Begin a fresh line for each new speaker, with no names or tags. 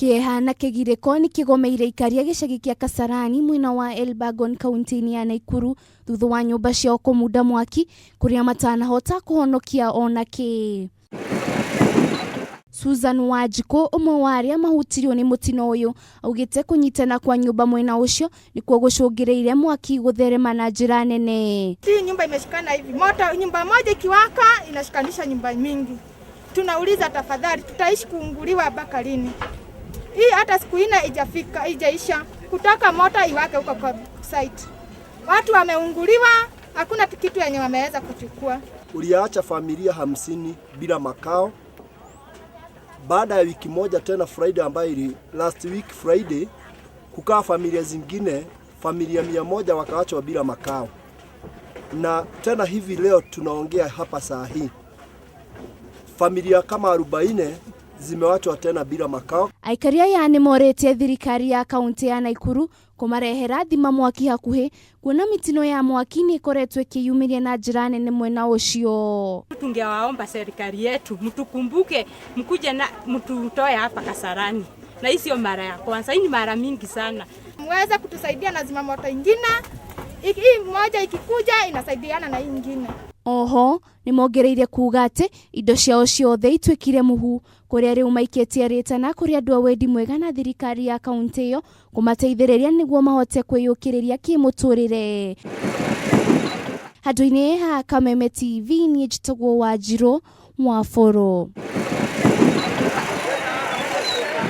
Kieha na kigiriko ni kigomeire ikaria gicagi kia Kasarani mwena wa Elbagon kaunti ya Nakuru thutha wa nyumba ciao kumuda mwaki kuria matanahota kuhonokia onaki. Susan Wajiko umwe wa aria mahutirio ni mutino uyu augite kunyitana kwa nyumba mwena ucio ni kuo gucungireire mwaki gutherema na njira nene.
Hii nyumba imeshikana hivi, moto nyumba moja ikiwaka inashikanisha nyumba mingi. Tunauliza tafadhali, tutaishi kuunguliwa mpaka lini? Hii hata siku ine ijaisha kutaka moto iwake huko kwa site. Watu wameunguliwa, hakuna kitu yenye wameweza kuchukua.
Uliacha familia 50 bila makao. Baada ya wiki moja tena Friday ambayo ili last week Friday kukaa familia zingine, familia 100 wakaachwa bila makao. Na tena hivi leo tunaongea hapa saa hii, familia kama 40 zimewachwa tena bila makao.
Aikaria yani morete thirikari ya kaunti ya Nakuru kumarehera thima mwaki hakuhe kuona mitino ya mwaki ni ikoretwe kiyumiria na njira nene mwena ucio.
Tungewaomba serikali yetu mtukumbuke, mkuje na mtutoe hapa Kasarani. Na hii sio mara ya kwanza, hii ni mara mingi sana.
Mweza kutusaidia na zimamoto ingine. Hii moja ikikuja inasaidiana na hii nyingine.
Oho ni mongereire kuga ati indo ciao ciothe itwikire muhu kuria riu maiketie ritana kuria andu a wendi mwega na thirikari ya kaunti iyo kumateithiriria niguo mahote kwiyukiriria kimuturire. Handu-ini ha Kameme TV ni njitagwo Wanjiru Mwaforo.